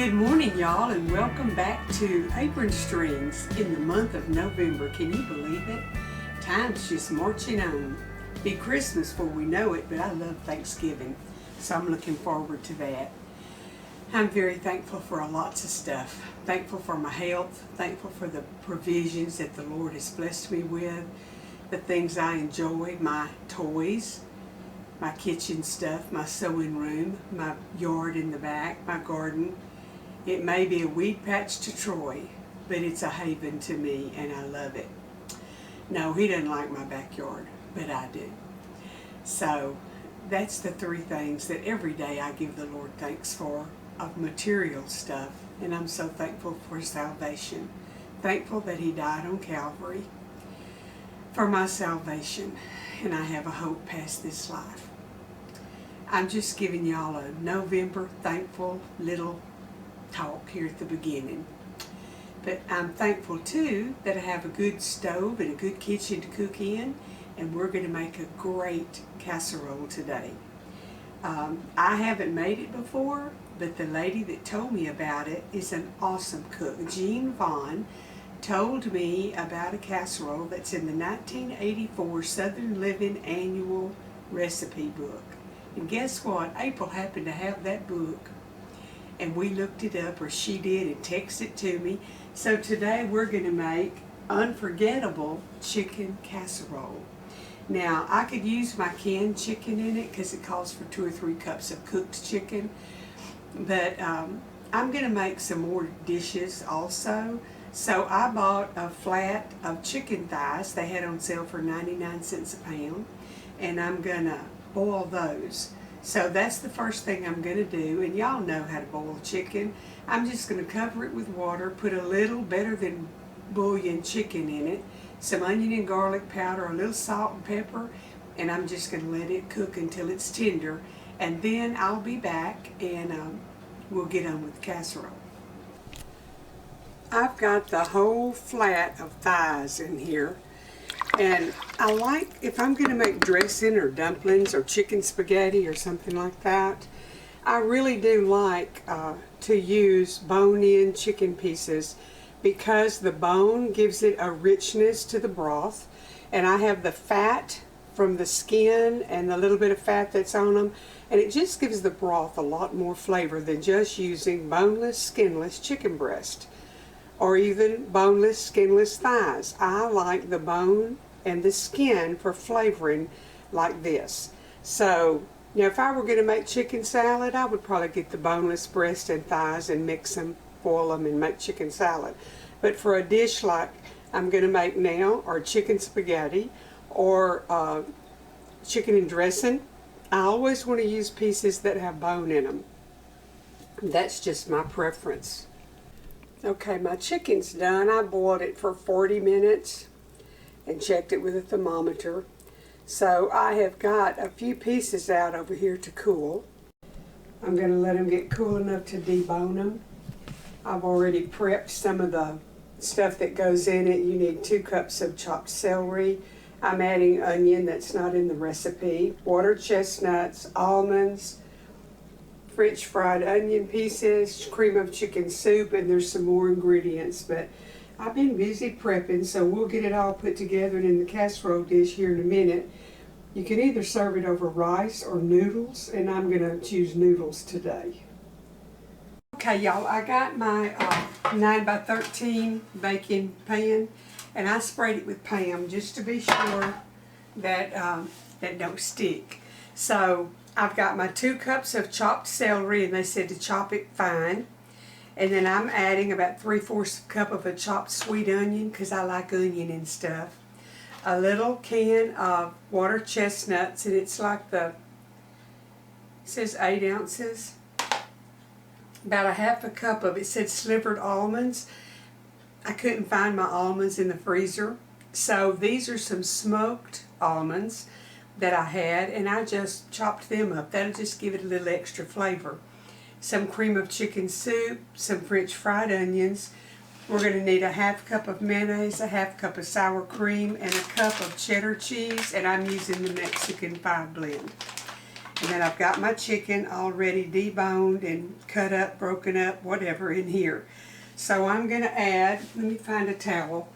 Good morning, y'all, and welcome back to Apron Strings in the month of November. Can you believe it? Time's just marching on. Be Christmas before we know it, but I love Thanksgiving, so I'm looking forward to that. I'm very thankful for lots of stuff. Thankful for my health, thankful for the provisions that the Lord has blessed me with, the things I enjoy, my toys, my kitchen stuff, my sewing room, my yard in the back, my garden. It may be a weed patch to Troy, but it's a haven to me, and I love it. No, he doesn't like my backyard, but I do. So that's the three things that every day I give the Lord thanks for, of material stuff, and I'm so thankful for salvation. Thankful that he died on Calvary for my salvation, and I have a hope past this life. I'm just giving y'all a November thankful little talk here at the beginning. But I'm thankful too that I have a good stove and a good kitchen to cook in, and we're going to make a great casserole today. I haven't made it before, but the lady that told me about it is an awesome cook. Jean Voan told me about a casserole that's in the 1984 Southern Living Annual Recipe Book. And guess what? April happened to have that book, and we looked it up, or she did, and texted it to me. So today we're going to make Unforgettable chicken casserole. Now, I could use my canned chicken in it because it calls for 2 or 3 cups of cooked chicken, but I'm going to make some more dishes also. So I bought a flat of chicken thighs. They had on sale for 99 cents a pound, and I'm going to boil those. So that's the first thing I'm going to do, and y'all know how to boil chicken. I'm just going to cover it with water, put a little better than bouillon chicken in it, some onion and garlic powder, a little salt and pepper, and I'm just going to let it cook until it's tender, and then I'll be back and we'll get on with the casserole. I've got the whole flat of thighs in here. And I like, if I'm going to make dressing or dumplings or chicken spaghetti or something like that, I really do like to use bone-in chicken pieces because the bone gives it a richness to the broth. And I have the fat from the skin and the little bit of fat that's on them, and it just gives the broth a lot more flavor than just using boneless, skinless chicken breast, or even boneless, skinless thighs. I like the bone and the skin for flavoring like this. So, you know, if I were going to make chicken salad, I would probably get the boneless breast and thighs and mix them, boil them, and make chicken salad. But for a dish like I'm going to make now, or chicken spaghetti, or chicken and dressing, I always want to use pieces that have bone in them. That's just my preference. Okay, my chicken's done. I boiled it for 40 minutes and checked it with a thermometer. So I have got a few pieces out over here to cool. I'm going to let them get cool enough to debone them. I've already prepped some of the stuff that goes in it. You need 2 cups of chopped celery. I'm adding onion that's not in the recipe, water chestnuts, almonds, French fried onion pieces, cream of chicken soup, and there's some more ingredients, but I've been busy prepping, so we'll get it all put together in the casserole dish here in a minute. You can either serve it over rice or noodles, and I'm going to choose noodles today. Okay, y'all, I got my 9x13 baking pan, and I sprayed it with Pam just to be sure that that don't stick. So I've got my 2 cups of chopped celery, and they said to chop it fine. And then I'm adding about 3/4 cup of a chopped sweet onion because I like onion and stuff. A little can of water chestnuts, and it's like it says 8 ounces. About 1/2 cup of, it said slivered almonds. I couldn't find my almonds in the freezer. So these are some smoked almonds that I had, and I just chopped them up. That'll just give it a little extra flavor. Some cream of chicken soup, some French fried onions. We're going to need a 1/2 cup of mayonnaise, a 1/2 cup of sour cream, and a cup of cheddar cheese, and I'm using the Mexican 5 blend. And then I've got my chicken already deboned and cut up, broken up, whatever in here. So I'm going to add, let me find a towel.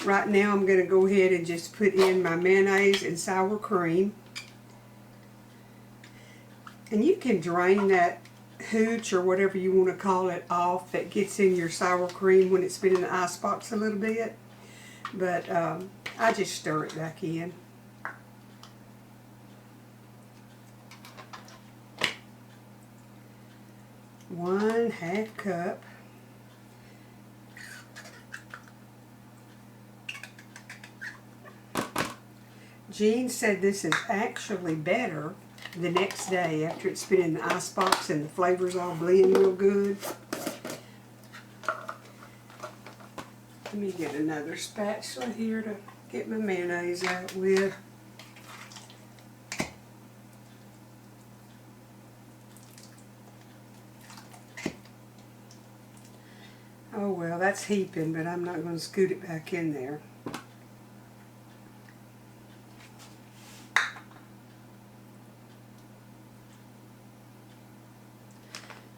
Right now I'm going to go ahead and just put in my mayonnaise and sour cream. And you can drain that hooch or whatever you want to call it off that gets in your sour cream when it's been in the icebox a little bit. But I just stir it back in. One half cup. Jean said this is actually better the next day after it's been in the icebox and the flavors all blend real good. Let me get another spatula here to get my mayonnaise out with. Oh well, that's heaping, but I'm not going to scoot it back in there.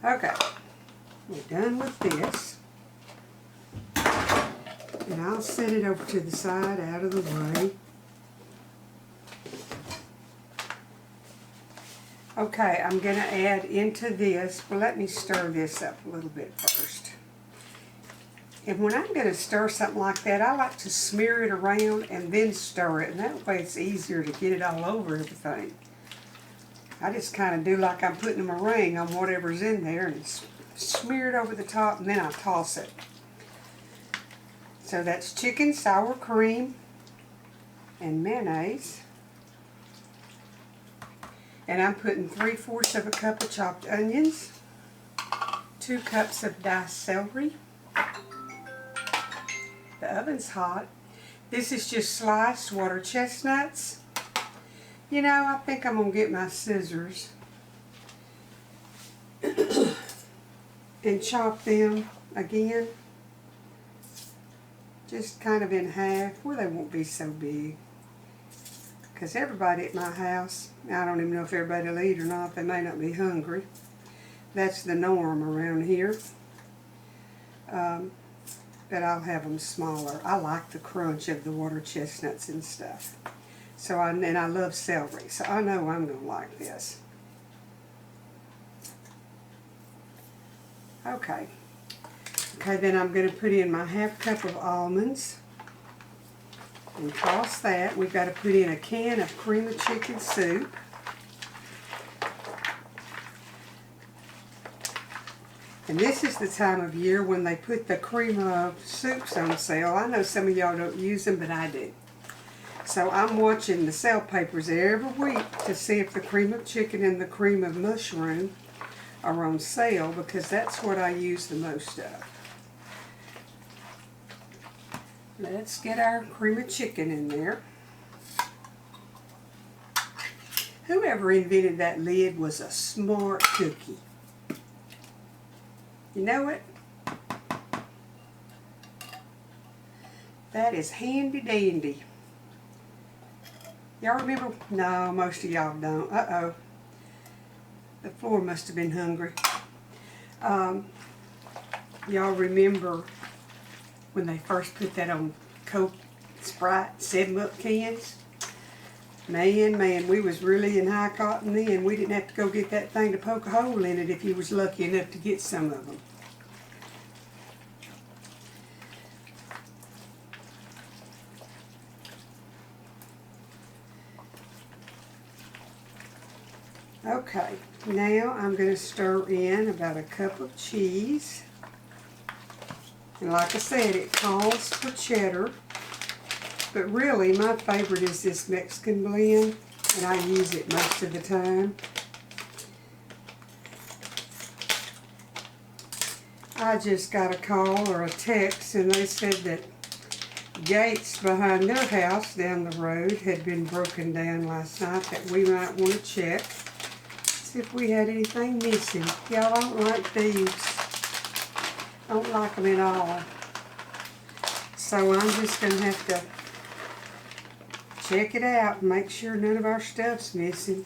Okay, we're done with this. And I'll set it over to the side out of the way. Okay, I'm going to add into this, well, let me stir this up a little bit first. And when I'm going to stir something like that, I like to smear it around and then stir it. And that way it's easier to get it all over everything. I just kind of do like I'm putting a meringue on whatever's in there and smear it over the top, and then I toss it. So that's chicken, sour cream, and mayonnaise. And I'm putting 3/4 of a cup of chopped onions, 2 cups of diced celery. The oven's hot. This is just sliced water chestnuts. You know, I think I'm going to get my scissors and chop them again. Just kind of in half where they won't be so big. Because everybody at my house, I don't even know if everybody will eat or not. They may not be hungry. That's the norm around here. But I'll have them smaller. I like the crunch of the water chestnuts and stuff. So and I love celery, so I know I'm going to like this. Okay. Okay, then I'm going to put in my half cup of almonds. And toss that. We've got to put in a can of cream of chicken soup. And this is the time of year when they put the cream of soups on sale. I know some of y'all don't use them, but I do. So I'm watching the sale papers every week to see if the cream of chicken and the cream of mushroom are on sale, because that's what I use the most of. Let's get our cream of chicken in there. Whoever invented that lid was a smart cookie. You know it? That is handy dandy. Y'all remember? No, most of y'all don't. Uh-oh. The floor must have been hungry. Y'all remember when they first put that on Coke, Sprite, 7-Up cans? Man, we was really in high cotton then. We didn't have to go get that thing to poke a hole in it if you was lucky enough to get some of them. Okay, now I'm going to stir in about a cup of cheese. And like I said, it calls for cheddar. But really, my favorite is this Mexican blend, and I use it most of the time. I just got a call or a text, and they said that gates behind their house down the road had been broken down last night that we might want to check. See if we had anything missing. Y'all don't like thieves. Don't like them at all. So I'm just going to have to check it out and make sure none of our stuff's missing.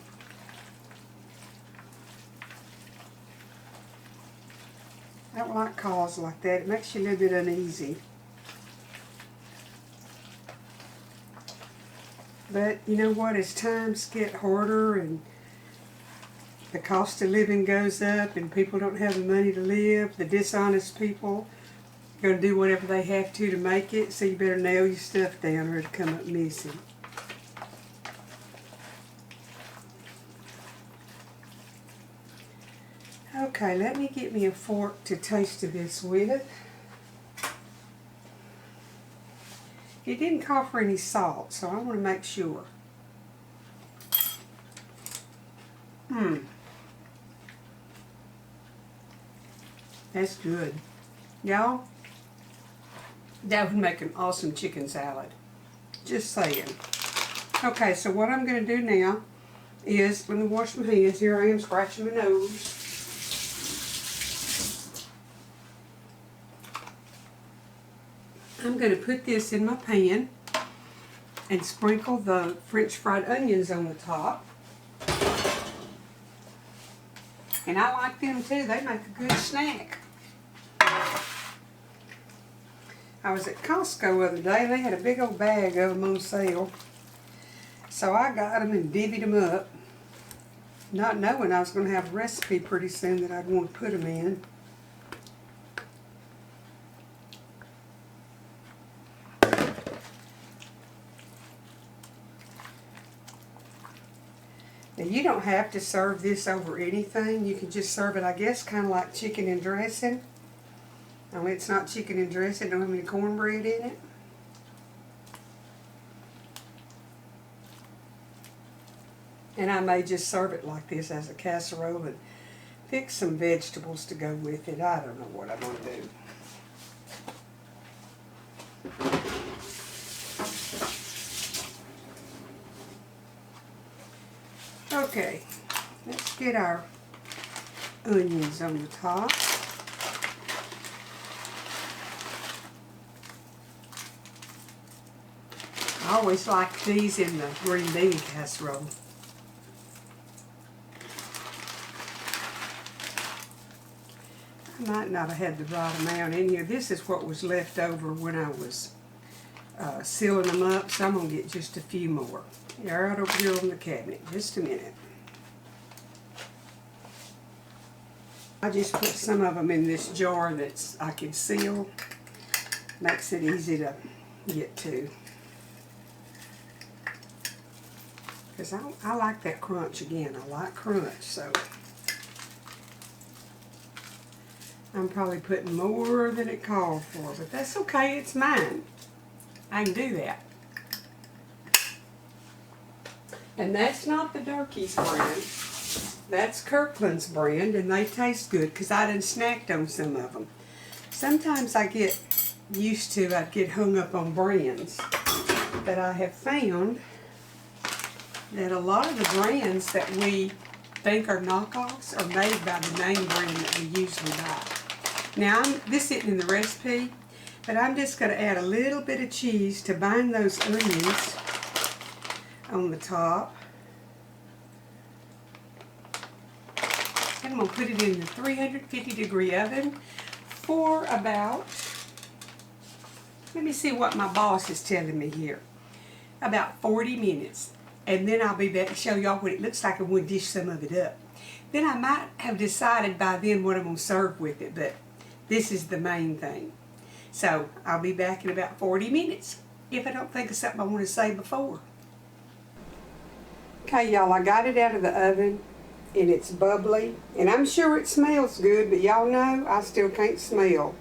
I don't like calls like that. It makes you a little bit uneasy. But you know what? As times get harder and the cost of living goes up and people don't have the money to live, the dishonest people are going to do whatever they have to make it, so you better nail your stuff down or it'll come up missing. Okay, let me get me a fork to taste of this with. It didn't call for any salt, so I want to make sure. That's good. Y'all, that would make an awesome chicken salad. Just saying. Okay, so what I'm going to do now is, let me wash my hands. Here I am scratching my nose. I'm going to put this in my pan and sprinkle the French fried onions on the top. And I like them too. They make a good snack. I was at Costco the other day and they had a big old bag of them on sale. So I got them and divvied them up, not knowing I was going to have a recipe pretty soon that I'd want to put them in. Now you don't have to serve this over anything. You can just serve it, I guess, kind of like chicken and dressing. Only it's not chicken and dressing, don't have any cornbread in it. And I may just serve it like this as a casserole and pick some vegetables to go with it. I don't know what I'm going to do. Okay, let's get our onions on the top. I always like these in the green bean casserole. I might not have had the right amount in here. This is what was left over when I was sealing them up, so I'm going to get just a few more. They're right over here on the cabinet. Just a minute. I just put some of them in this jar that's I can seal. Makes it easy to get to. Because I like that crunch again. I like crunch, so I'm probably putting more than it called for, but that's okay. It's mine. I can do that. And that's not the Durkee's brand. That's Kirkland's brand, and they taste good because I done snacked on some of them. Sometimes I get used to, I get hung up on brands, but I have found that a lot of the brands that we think are knockoffs are made by the name brand that we usually buy. Now, this isn't in the recipe, but I'm just going to add a little bit of cheese to bind those onions on the top. And I'm going to put it in the 350-degree oven for about, let me see what my boss is telling me here, about 40 minutes. And then I'll be back to show y'all what it looks like and we'll dish some of it up. Then I might have decided by then what I'm going to serve with it, but this is the main thing. So I'll be back in about 40 minutes if I don't think of something I want to say before. Okay, y'all, I got it out of the oven and it's bubbly. And I'm sure it smells good, but y'all know I still can't smell.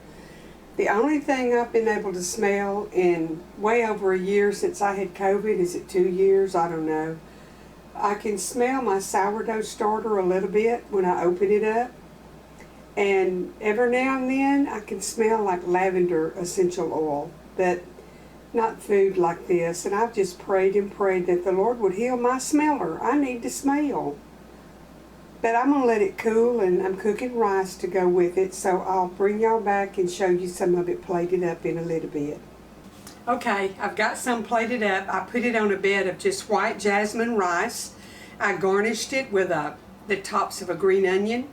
The only thing I've been able to smell in way over a year since I had COVID, is it 2 years? I don't know. I can smell my sourdough starter a little bit when I open it up. And every now and then I can smell like lavender essential oil, but not food like this. And I've just prayed and prayed that the Lord would heal my smeller. I need to smell. But I'm going to let it cool, and I'm cooking rice to go with it, so I'll bring y'all back and show you some of it plated up in a little bit. Okay, I've got some plated up. I put it on a bed of just white jasmine rice. I garnished it with the tops of a green onion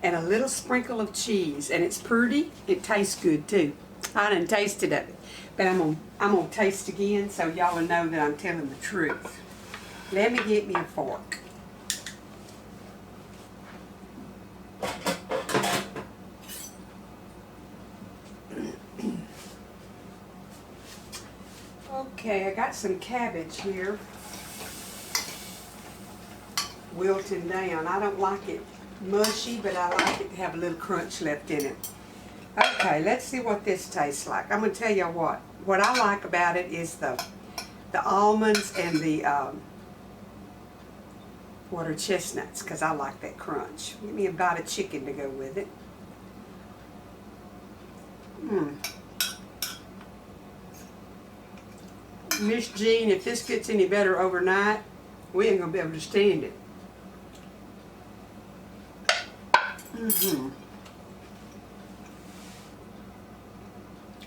and a little sprinkle of cheese. And it's pretty. It tastes good too. I done tasted it, but I'm gonna taste again so y'all will know that I'm telling the truth. Let me get me a fork. Okay, I got some cabbage here, wilting down. I don't like it mushy, but I like it to have a little crunch left in it. Okay, let's see what this tastes like. I'm going to tell you what I like about it is the almonds and the what are chestnuts, because I like that crunch. Give me a bite of chicken to go with it. Miss Jean, if this gets any better overnight, we ain't gonna be able to stand it.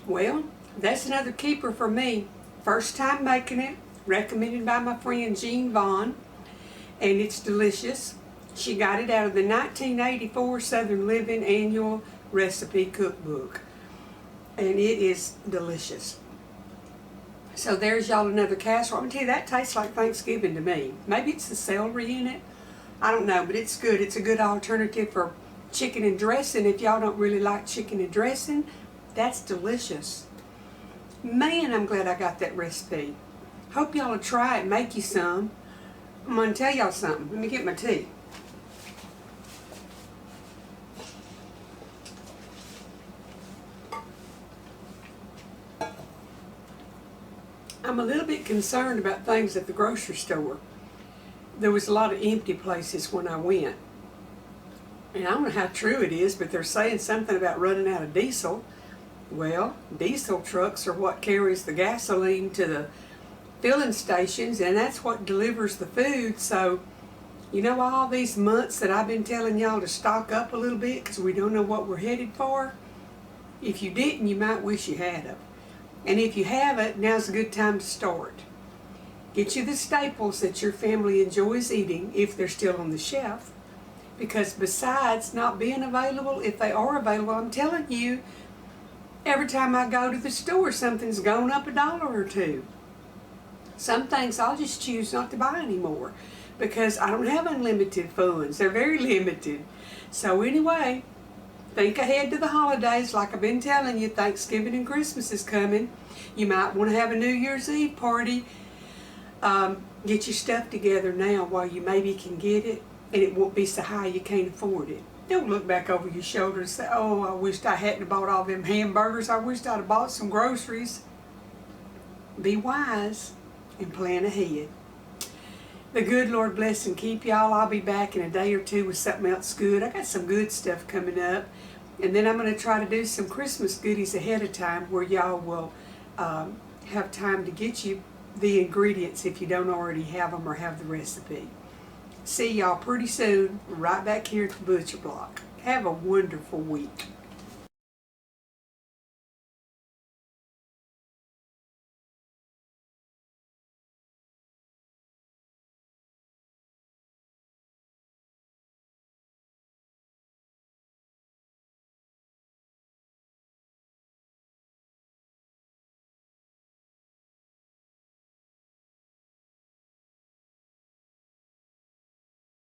Well, that's another keeper for me. First time making it, recommended by my friend Jean Voan, and it's delicious. She got it out of the 1984 Southern Living Annual Recipe Cookbook, and it is delicious. So there's y'all another casserole. I'm gonna tell you, that tastes like Thanksgiving to me. Maybe it's the celery in it. I don't know, but it's good. It's a good alternative for chicken and dressing. If y'all don't really like chicken and dressing, that's delicious. Man, I'm glad I got that recipe. Hope y'all will try it, make you some. I'm gonna tell y'all something. Let me get my tea. I'm a little bit concerned about things at the grocery store. There was a lot of empty places when I went. And I don't know how true it is, but they're saying something about running out of diesel. Well, diesel trucks are what carries the gasoline to the filling stations, and that's what delivers the food. So, you know, all these months that I've been telling y'all to stock up a little bit because we don't know what we're headed for, if you didn't, you might wish you had them. And if you haven't, now's a good time to start. Get you the staples that your family enjoys eating if they're still on the shelf. Because besides not being available, if they are available, I'm telling you, every time I go to the store, something's gone up $1 or $2. Some things I'll just choose not to buy anymore because I don't have unlimited funds. They're very limited. So anyway, think ahead to the holidays. Like I've been telling you, Thanksgiving and Christmas is coming. You might want to have a New Year's Eve party. Get your stuff together now while you maybe can get it, and it won't be so high you can't afford it. Don't look back over your shoulder and say, oh, I wished I hadn't bought all them hamburgers. I wished I'd have bought some groceries. Be wise and plan ahead. The good Lord bless and keep y'all. I'll be back in a day or two with something else good. I got some good stuff coming up. And then I'm going to try to do some Christmas goodies ahead of time where y'all will have time to get you the ingredients if you don't already have them or have the recipe. See y'all pretty soon, right back here at the Butcher Block. Have a wonderful week.